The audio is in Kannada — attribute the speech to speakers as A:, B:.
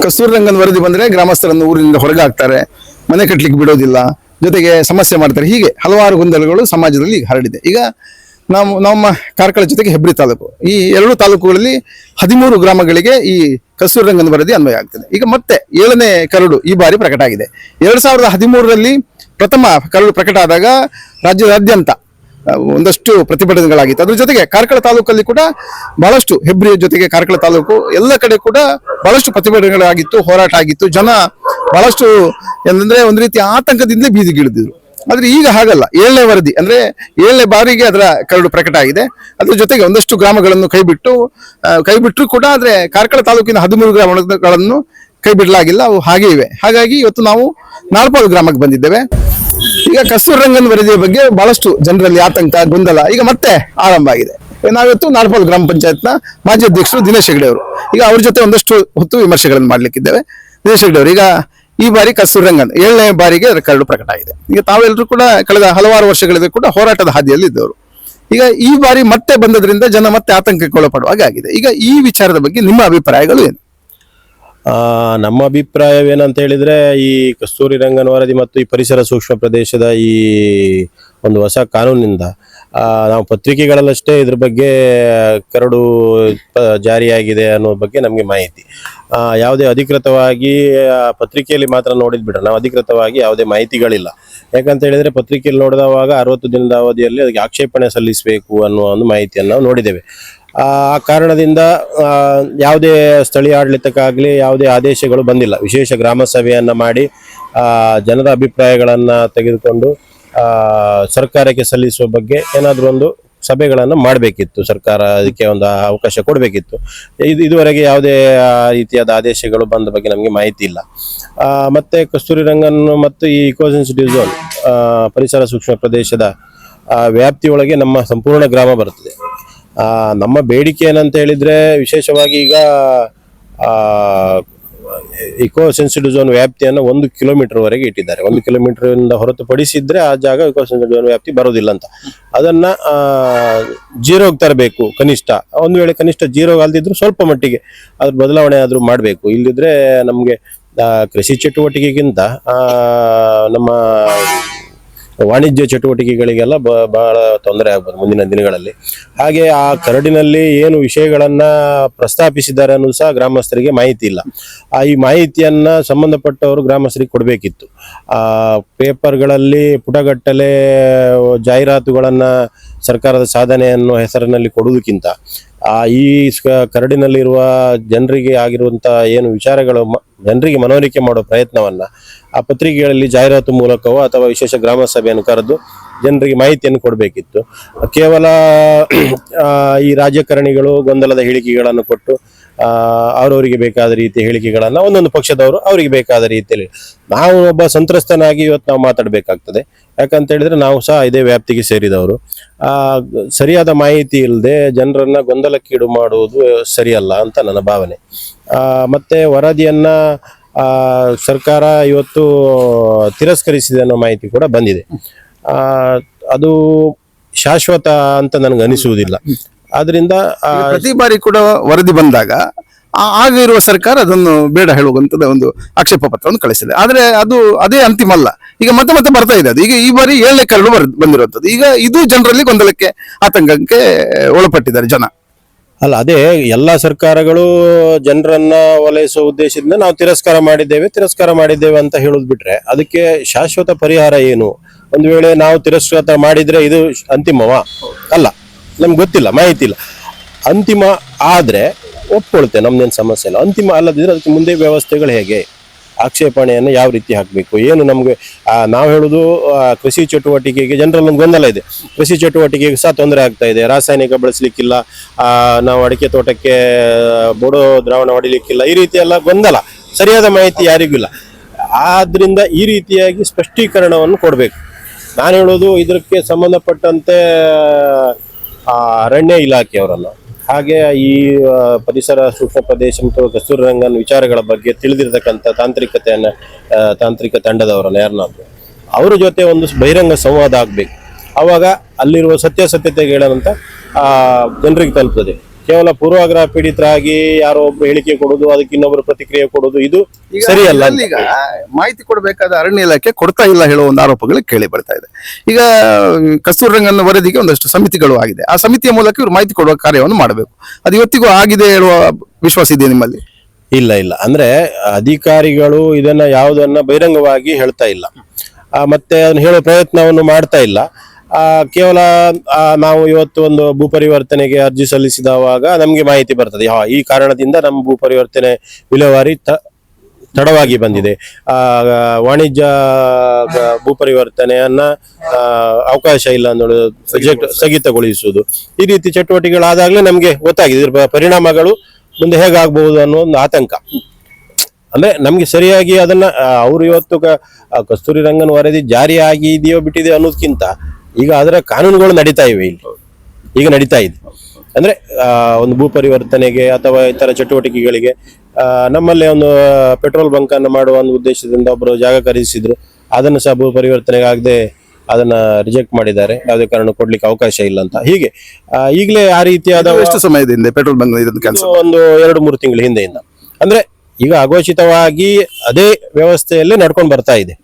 A: ಕಸ್ತೂರಿ ರಂಗನ್ ವರದಿ ಬಂದ್ರೆ ಗ್ರಾಮಸ್ಥರನ್ನು ಊರಿನಿಂದ ಹೊರಗೆ ಹಾಕ್ತಾರೆ, ಮನೆ ಕಟ್ಟಲಿಕ್ಕೆ ಬಿಡೋದಿಲ್ಲ, ಜೊತೆಗೆ ಸಮಸ್ಯೆ ಮಾಡ್ತಾರೆ. ಹೀಗೆ ಹಲವಾರು ಗೊಂದಲಗಳು ಸಮಾಜದಲ್ಲಿ ಈಗ ಹರಡಿದೆ. ಈಗ ನಮ್ಮ ಕಾರ್ಕಳ ಜೊತೆಗೆ ಹೆಬ್ರಿ ತಾಲೂಕು, ಈ ಎರಡು ತಾಲೂಕುಗಳಲ್ಲಿ 13 ಗ್ರಾಮಗಳಿಗೆ ಈ ಕಸ್ತೂರಿ ರಂಗನ್ ವರದಿ ಅನ್ವಯ ಆಗ್ತದೆ. ಈಗ ಮತ್ತೆ 7ನೇ ಕರಡು ಈ ಬಾರಿ ಪ್ರಕಟ ಆಗಿದೆ. 2013ರಲ್ಲಿ ಪ್ರಥಮ ಕರಡು ಪ್ರಕಟ ಆದಾಗ ರಾಜ್ಯದಾದ್ಯಂತ ಒಂದಷ್ಟು ಪ್ರತಿಭಟನೆಗಳಾಗಿತ್ತು. ಅದ್ರ ಜೊತೆಗೆ ಕಾರ್ಕಳ ತಾಲೂಕಲ್ಲಿ ಕೂಡ ಬಹಳಷ್ಟು, ಹೆಬ್ರಿಯ ಜೊತೆಗೆ ಕಾರ್ಕಳ ತಾಲೂಕು ಎಲ್ಲ ಕಡೆ ಕೂಡ ಬಹಳಷ್ಟು ಪ್ರತಿಭಟನೆಗಳಾಗಿತ್ತು, ಹೋರಾಟ ಆಗಿತ್ತು. ಜನ ಬಹಳಷ್ಟು ಏನಂದ್ರೆ ಒಂದು ರೀತಿ ಆತಂಕದಿಂದಲೇ ಬೀದಿಗಿಳಿದಿದ್ರು. ಆದ್ರೆ ಈಗ ಹಾಗಲ್ಲ. 7ನೇ ವರದಿ ಅಂದ್ರೆ 7ನೇ ಬಾರಿಗೆ ಅದರ ಕರಡು ಪ್ರಕಟ ಆಗಿದೆ. ಅದ್ರ ಜೊತೆಗೆ ಒಂದಷ್ಟು ಗ್ರಾಮಗಳನ್ನು ಕೈಬಿಟ್ಟರು ಕೂಡ, ಆದ್ರೆ ಕಾರ್ಕಳ ತಾಲೂಕಿನ 13 ಗ್ರಾಮಗಳನ್ನು ಕೈ ಬಿಡಲಾಗಿಲ್ಲ, ಅವು ಹಾಗೆ ಇವೆ. ಹಾಗಾಗಿ ಇವತ್ತು ನಾವು ನಾಲ್ಪಾಲು ಗ್ರಾಮಕ್ಕೆ ಬಂದಿದ್ದೇವೆ. ಈಗ ಕಸ್ತೂರಿ ರಂಗನ್ ವರದಿಯ ಬಗ್ಗೆ ಬಹಳಷ್ಟು ಜನರಲ್ಲಿ ಆತಂಕ, ಗೊಂದಲ ಈಗ ಮತ್ತೆ ಆರಂಭ ಆಗಿದೆ. ನಾವಿವತ್ತು ನಾಲ್ಪಾಲು ಗ್ರಾಮ ಪಂಚಾಯತ್ನ ಮಾಜಿ ಅಧ್ಯಕ್ಷರು ದಿನೇಶ್ ಹೆಗ್ಡೆ ಅವರು, ಈಗ ಅವ್ರ ಜೊತೆ ಒಂದಷ್ಟು ಹೊತ್ತು ವಿಮರ್ಶೆಗಳನ್ನು ಮಾಡ್ಲಿಕ್ಕಿದ್ದೇವೆ. ದಿನೇಶ್ ಹೆಗ್ಡೆ ಅವರು, ಈಗ ಈ ಬಾರಿ ಕಸ್ತೂರಿ ರಂಗನ್ 7ನೇ ಬಾರಿಗೆ ಕರಡು ಪ್ರಕಟ ಆಗಿದೆ. ಈಗ ತಾವೆಲ್ಲರೂ ಕೂಡ ಕಳೆದ ಹಲವಾರು ವರ್ಷಗಳಿಂದ ಕೂಡ ಹೋರಾಟದ ಹಾದಿಯಲ್ಲಿ ಇದ್ದವರು. ಈಗ ಈ ಬಾರಿ ಮತ್ತೆ ಬಂದದ್ರಿಂದ ಜನ ಮತ್ತೆ ಆತಂಕಕ್ಕೆ ಒಳಪಡುವ ಹಾಗೆ ಆಗಿದೆ. ಈಗ ಈ ವಿಚಾರದ ಬಗ್ಗೆ ನಿಮ್ಮ ಅಭಿಪ್ರಾಯಗಳು ಏನು?
B: ನಮ್ಮ ಅಭಿಪ್ರಾಯವೇನಂತ ಹೇಳಿದ್ರೆ, ಈ ಕಸ್ತೂರಿ ರಂಗನ್ ವರದಿ ಮತ್ತು ಈ ಪರಿಸರ ಸೂಕ್ಷ್ಮ ಪ್ರದೇಶದ ಈ ಒಂದು ಹೊಸ ಕಾನೂನಿನಿಂದ ನಾವು ಪತ್ರಿಕೆಗಳಲ್ಲಷ್ಟೇ ಇದ್ರ ಬಗ್ಗೆ ಕರಡು ಜಾರಿಯಾಗಿದೆ ಅನ್ನೋ ಬಗ್ಗೆ ನಮಗೆ ಮಾಹಿತಿ. ಯಾವುದೇ ಅಧಿಕೃತವಾಗಿ ಪತ್ರಿಕೆಯಲ್ಲಿ ಮಾತ್ರ ನೋಡಿದ್ಬಿಟ್ರೆ ನಾವು ಅಧಿಕೃತವಾಗಿ ಯಾವುದೇ ಮಾಹಿತಿಗಳಿಲ್ಲ. ಯಾಕಂತ ಹೇಳಿದ್ರೆ ಪತ್ರಿಕೆಯಲ್ಲಿ ನೋಡಿದವಾಗ 60 ದಿನದ ಅವಧಿಯಲ್ಲಿ ಅದಕ್ಕೆ ಆಕ್ಷೇಪಣೆ ಸಲ್ಲಿಸಬೇಕು ಅನ್ನುವ ಒಂದು ಮಾಹಿತಿಯನ್ನು ನಾವು ನೋಡಿದ್ದೇವೆ. ಆ ಕಾರಣದಿಂದ ಯಾವುದೇ ಸ್ಥಳೀಯ ಆಡಳಿತಕ್ಕಾಗಲಿ ಯಾವುದೇ ಆದೇಶಗಳು ಬಂದಿಲ್ಲ. ವಿಶೇಷ ಗ್ರಾಮ ಸಭೆಯನ್ನು ಮಾಡಿ ಜನರ ಅಭಿಪ್ರಾಯಗಳನ್ನು ತೆಗೆದುಕೊಂಡು ಸರ್ಕಾರಕ್ಕೆ ಸಲ್ಲಿಸುವ ಬಗ್ಗೆ ಏನಾದರೂ ಒಂದು ಸಭೆಗಳನ್ನು ಮಾಡಬೇಕಿತ್ತು. ಸರ್ಕಾರ ಅದಕ್ಕೆ ಒಂದು ಅವಕಾಶ ಕೊಡಬೇಕಿತ್ತು. ಇದುವರೆಗೆ ಯಾವುದೇ ರೀತಿಯಾದ ಆದೇಶಗಳು ಬಂದ ಬಗ್ಗೆ ನಮಗೆ ಮಾಹಿತಿ ಇಲ್ಲ. ಮತ್ತು ಕಸ್ತೂರಿ ರಂಗನ್ ಮತ್ತು ಈ ಇಕೋ ಸೆನ್ಸಿಟಿವ್ ಝೋನ್ ಪರಿಸರ ಸೂಕ್ಷ್ಮ ಪ್ರದೇಶದ ವ್ಯಾಪ್ತಿಯೊಳಗೆ ನಮ್ಮ ಸಂಪೂರ್ಣ ಗ್ರಾಮ ಬರುತ್ತದೆ. ನಮ್ಮ ಬೇಡಿಕೆ ಏನಂತ ಹೇಳಿದ್ರೆ, ವಿಶೇಷವಾಗಿ ಈಗ ಇಕೋ ಸೆನ್ಸಿಟಿವ್ ಝೋನ್ ವ್ಯಾಪ್ತಿಯನ್ನು 1 ಕಿಲೋಮೀಟರ್ವರೆಗೆ ಇಟ್ಟಿದ್ದಾರೆ. 1 ಕಿಲೋಮೀಟರ್ ಹೊರತುಪಡಿಸಿದ್ರೆ ಆ ಜಾಗ ಇಕೋ ಸೆನ್ಸಿಟಿವ್ ಝೋನ್ ವ್ಯಾಪ್ತಿ ಬರೋದಿಲ್ಲ ಅಂತ. ಅದನ್ನ 0ಗೆ ತರಬೇಕು ಕನಿಷ್ಠ. ಒಂದು ವೇಳೆ ಕನಿಷ್ಠ 0 ಅಲ್ದಿದ್ರು ಸ್ವಲ್ಪ ಮಟ್ಟಿಗೆ ಅದ್ರ ಬದಲಾವಣೆ ಆದ್ರೂ ಮಾಡಬೇಕು. ಇಲ್ಲದಿದ್ರೆ ನಮಗೆ ಕೃಷಿ ಚಟುವಟಿಕೆಗಿಂತ ನಮ್ಮ ವಾಣಿಜ್ಯ ಚಟುವಟಿಕೆಗಳಿಗೆಲ್ಲ ಬಹಳ ತೊಂದರೆ ಆಗ್ಬೋದು ಮುಂದಿನ ದಿನಗಳಲ್ಲಿ. ಹಾಗೆ ಆ ಕರಡಿನಲ್ಲಿ ಏನು ವಿಷಯಗಳನ್ನ ಪ್ರಸ್ತಾಪಿಸಿದ್ದಾರೆ ಅನ್ನೋದು ಸಹ ಗ್ರಾಮಸ್ಥರಿಗೆ ಮಾಹಿತಿ ಇಲ್ಲ. ಈ ಮಾಹಿತಿಯನ್ನ ಸಂಬಂಧಪಟ್ಟವರು ಗ್ರಾಮಸ್ಥರಿಗೆ ಕೊಡಬೇಕಿತ್ತು. ಪೇಪರ್ಗಳಲ್ಲಿ ಪುಟಗಟ್ಟಲೆ ಜಾಹೀರಾತುಗಳನ್ನ ಸರ್ಕಾರದ ಸಾಧನೆಯನ್ನು ಹೆಸರಿನಲ್ಲಿ ಕೊಡುವುದಕ್ಕಿಂತ ಈ ಕರಡಿನಲ್ಲಿರುವ ಜನರಿಗೆ ಆಗಿರುವಂತ ಏನು ವಿಚಾರಗಳು ಜನರಿಗೆ ಮನವರಿಕೆ ಮಾಡೋ ಪ್ರಯತ್ನವನ್ನ ಆ ಪತ್ರಿಕೆಗಳಲ್ಲಿ ಜಾಹೀರಾತು ಮೂಲಕವೋ ಅಥವಾ ವಿಶೇಷ ಗ್ರಾಮ ಸಭೆಯನ್ನು ಕರೆದು ಜನರಿಗೆ ಮಾಹಿತಿಯನ್ನು ಕೊಡಬೇಕಿತ್ತು. ಕೇವಲ ಈ ರಾಜಕಾರಣಿಗಳು ಗೊಂದಲದ ಹೇಳಿಕೆಗಳನ್ನು ಕೊಟ್ಟು ಅವರವರಿಗೆ ಬೇಕಾದ ರೀತಿಯ ಹೇಳಿಕೆಗಳನ್ನು ಒಂದೊಂದು ಪಕ್ಷದವರು ಅವರಿಗೆ ಬೇಕಾದ ರೀತಿಯಲ್ಲಿ, ನಾವು ಒಬ್ಬ ಸಂತ್ರಸ್ತನಾಗಿ ಇವತ್ತು ನಾವು ಮಾತಾಡಬೇಕಾಗ್ತದೆ. ಯಾಕಂತ ಹೇಳಿದ್ರೆ ನಾವು ಸಹ ಇದೇ ವ್ಯಾಪ್ತಿಗೆ ಸೇರಿದವರು. ಸರಿಯಾದ ಮಾಹಿತಿ ಇಲ್ಲದೆ ಜನರನ್ನ ಗೊಂದಲಕ್ಕೀಡು ಮಾಡುವುದು ಸರಿಯಲ್ಲ ಅಂತ ನನ್ನ ಭಾವನೆ. ಮತ್ತೆ ವರದಿಯನ್ನ ಸರ್ಕಾರ ಇವತ್ತು ತಿರಸ್ಕರಿಸಿದೆ ಅನ್ನೋ ಮಾಹಿತಿ ಕೂಡ ಬಂದಿದೆ. ಅದು ಶಾಶ್ವತ ಅಂತ ನನಗೆ ಅನಿಸುವುದಿಲ್ಲ. ಆದ್ರಿಂದ
A: ಪ್ರತಿ ಬಾರಿ ಕೂಡ ವರದಿ ಬಂದಾಗ ಆಗ ಇರುವ ಸರ್ಕಾರ ಅದನ್ನು ಬೇಡ ಹೇಳುವಂತದ ಒಂದು ಆಕ್ಷೇಪ ಪತ್ರವನ್ನು ಕಳಿಸಿದೆ. ಆದ್ರೆ ಅದೇ ಅಂತಿಮ ಅಲ್ಲ. ಈಗ ಮತ್ತೆ ಬರ್ತಾ ಇದೆ ಅದು. ಈಗ ಈ ಬಾರಿ 7ನೇ ಕರಡು ಬಂದಿರುವಂತದ್ದು. ಈಗ ಇದು ಜನರಲ್ಲಿ ಗೊಂದಲಕ್ಕೆ, ಆತಂಕಕ್ಕೆ ಒಳಪಟ್ಟಿದ್ದಾರೆ ಜನ.
B: ಅಲ್ಲ, ಅದೇ ಎಲ್ಲ ಸರ್ಕಾರಗಳು ಜನರನ್ನ ಓಲೈಸುವ ಉದ್ದೇಶದಿಂದ ನಾವು ತಿರಸ್ಕಾರ ಮಾಡಿದ್ದೇವೆ ಅಂತ ಹೇಳೋದು ಬಿಟ್ರೆ ಅದಕ್ಕೆ ಶಾಶ್ವತ ಪರಿಹಾರ ಏನು? ಒಂದು ವೇಳೆ ನಾವು ತಿರಸ್ಕಾರ ಮಾಡಿದ್ರೆ ಇದು ಅಂತಿಮವಾ? ಅಲ್ಲ, ನಮ್ಗೆ ಗೊತ್ತಿಲ್ಲ, ಮಾಹಿತಿ ಇಲ್ಲ. ಅಂತಿಮ ಆದ್ರೆ ಒಪ್ಕೊಳ್ತೇವೆ, ನಮ್ದೇನು ಸಮಸ್ಯೆ ಇಲ್ಲ. ಅಂತಿಮ ಅಲ್ಲದಿದ್ರೆ ಅದಕ್ಕೆ ಮುಂದೆ ವ್ಯವಸ್ಥೆಗಳು ಹೇಗೆ, ಆಕ್ಷೇಪಣೆಯನ್ನು ಯಾವ ರೀತಿ ಹಾಕಬೇಕು, ಏನು ನಮ್ಗೆ ನಾವು ಹೇಳುದು ಕೃಷಿ ಚಟುವಟಿಕೆಗೆ ಜನರಲ್ಲಿ ಒಂದು ಗೊಂದಲ ಇದೆ. ಕೃಷಿ ಚಟುವಟಿಕೆಗೆ ಸಹ ತೊಂದರೆ ಆಗ್ತಾ ಇದೆ. ರಾಸಾಯನಿಕ ಬಳಸಲಿಕ್ಕಿಲ್ಲ, ನಾವು ಅಡಿಕೆ ತೋಟಕ್ಕೆ ಬೋಡೋ ದ್ರಾವಣ ಹೊಡಿಲಿಕ್ಕಿಲ್ಲ, ಈ ರೀತಿ ಎಲ್ಲ ಗೊಂದಲ, ಸರಿಯಾದ ಮಾಹಿತಿ ಯಾರಿಗೂ ಇಲ್ಲ. ಆದ್ರಿಂದ ಈ ರೀತಿಯಾಗಿ ಸ್ಪಷ್ಟೀಕರಣವನ್ನು ಕೊಡಬೇಕು. ನಾನು ಹೇಳೋದು ಇದಕ್ಕೆ ಸಂಬಂಧಪಟ್ಟಂತೆ ಅರಣ್ಯ ಇಲಾಖೆಯವರನ್ನು, ಹಾಗೆ ಈ ಪರಿಸರ ಸೂಕ್ಷ್ಮ ಪ್ರದೇಶ ಮತ್ತು ಕಸ್ತೂರಿ ರಂಗನ್ ವಿಚಾರಗಳ ಬಗ್ಗೆ ತಿಳಿದಿರತಕ್ಕಂಥ ತಾಂತ್ರಿಕ ತಂಡದವರನ್ನು ಯಾರನ್ನಾದ್ರು ಅವರ ಜೊತೆ ಒಂದು ಬಹಿರಂಗ ಸಂವಾದ ಆಗಬೇಕು. ಆವಾಗ ಅಲ್ಲಿರುವ ಸತ್ಯಾಸತ್ಯತೆಗಳಂತ ಜನರಿಗೆ ತಲುಪ್ತದೆ. ಕೇವಲ ಪೂರ್ವಾಗ್ರಹ ಪೀಡಿತರಾಗಿ ಯಾರೋ ಒಬ್ರು ಹೇಳಿಕೆ ಕೊಡುದು, ಅದಕ್ಕೆ ಇನ್ನೊಬ್ರು ಪ್ರತಿಕ್ರಿಯೆ ಕೊಡುದು, ಇದು ಸರಿಯಲ್ಲ ಅಂತ.
A: ಈಗ ಮಾಹಿತಿ ಕೊಡಬೇಕಾದ ಅರಣ್ಯ ಇಲಾಖೆ ಕೊಡ್ತಾ ಇಲ್ಲ ಹೇಳುವ ಒಂದು ಆರೋಪಗಳು ಕೇಳಿ ಬರ್ತಾ ಇದೆ. ಈಗ ಕಸ್ತೂರಿ ರಂಗನ್ ವರದಿಗೆ ಒಂದಷ್ಟು ಸಮಿತಿಗಳು ಆಗಿದೆ. ಆ ಸಮಿತಿಯ ಮೂಲಕ ಇವರು ಮಾಹಿತಿ ಕೊಡುವ ಕಾರ್ಯವನ್ನು ಮಾಡಬೇಕು. ಅದು ಇವತ್ತಿಗೂ ಆಗಿದೆ ಹೇಳುವ ವಿಶ್ವಾಸ ಇದೆ ನಿಮ್ಮಲ್ಲಿ?
B: ಇಲ್ಲ ಇಲ್ಲ, ಅಂದ್ರೆ ಅಧಿಕಾರಿಗಳು ಇದನ್ನ ಯಾವುದನ್ನ ಬಹಿರಂಗವಾಗಿ ಹೇಳ್ತಾ ಇಲ್ಲ, ಮತ್ತೆ ಅದನ್ನ ಹೇಳೋ ಪ್ರಯತ್ನವನ್ನು ಮಾಡ್ತಾ ಇಲ್ಲ. ಕೇವಲ ನಾವು ಇವತ್ತು ಒಂದು ಭೂ ಪರಿವರ್ತನೆಗೆ ಅರ್ಜಿ ಸಲ್ಲಿಸಿದವಾಗ ನಮ್ಗೆ ಮಾಹಿತಿ ಬರ್ತದೆ, ಈ ಕಾರಣದಿಂದ ನಮ್ಮ ಭೂ ಪರಿವರ್ತನೆ ವಿಲೇವಾರಿ ತಡವಾಗಿ ಬಂದಿದೆ, ವಾಣಿಜ್ಯ ಭೂ ಪರಿವರ್ತನೆಯನ್ನ ಅವಕಾಶ ಇಲ್ಲ ಅನ್ನೋದು, ಪ್ರೊಜೆಕ್ಟ್ ಸ್ಥಗಿತಗೊಳಿಸುವುದು, ಈ ರೀತಿ ಚಟುವಟಿಕೆಗಳಾದಾಗಲೇ ನಮ್ಗೆ ಗೊತ್ತಾಗಿದೆ ಇದ್ರ ಪರಿಣಾಮಗಳು ಮುಂದೆ ಹೇಗಾಗಬಹುದು ಅನ್ನೋ ಒಂದು ಆತಂಕ. ಅಂದ್ರೆ ನಮ್ಗೆ ಸರಿಯಾಗಿ ಅದನ್ನ ಅವರು ಇವತ್ತು ಕಸ್ತೂರಿ ರಂಗನ್ ವರದಿ ಜಾರಿ ಆಗಿದೆಯೋ ಬಿಟ್ಟಿದೆಯೋ ಅನ್ನೋದಕ್ಕಿಂತ ಈಗ ಅದರ ಕಾನೂನುಗಳು ನಡೀತಾ ಇವೆ, ಇಲ್ಲಿ ಈಗ ನಡೀತಾ ಇದೆ. ಅಂದ್ರೆ ಒಂದು ಭೂ ಪರಿವರ್ತನೆಗೆ ಅಥವಾ ಇತರ ಚಟುವಟಿಕೆಗಳಿಗೆ ನಮ್ಮಲ್ಲೇ ಒಂದು ಪೆಟ್ರೋಲ್ ಬಂಕ್ ಅನ್ನು ಮಾಡುವ ಒಂದು ಉದ್ದೇಶದಿಂದ ಒಬ್ಬರು ಜಾಗ ಖರೀದಿಸಿದ್ರು, ಅದನ್ನು ಸಹ ಭೂ ಪರಿವರ್ತನೆಗೆ ಆಗದೆ ಅದನ್ನ ರಿಜೆಕ್ಟ್ ಮಾಡಿದ್ದಾರೆ, ಯಾವುದೇ ಕಾರಣ ಕೊಡ್ಲಿಕ್ಕೆ ಅವಕಾಶ ಇಲ್ಲ ಅಂತ. ಹೀಗೆ ಈಗಲೇ ಆ ರೀತಿಯಾದ
A: ಎಷ್ಟು ಸಮಯದಿಂದ ಪೆಟ್ರೋಲ್ ಬಂಕ್ ಕೆಲಸ?
B: ಒಂದು 2-3 ತಿಂಗಳ ಹಿಂದೆಯಿಂದ. ಅಂದ್ರೆ ಈಗ ಅಘೋಷಿತವಾಗಿ ಅದೇ ವ್ಯವಸ್ಥೆಯಲ್ಲಿ ನಡ್ಕೊಂಡು ಬರ್ತಾ ಇದೆ.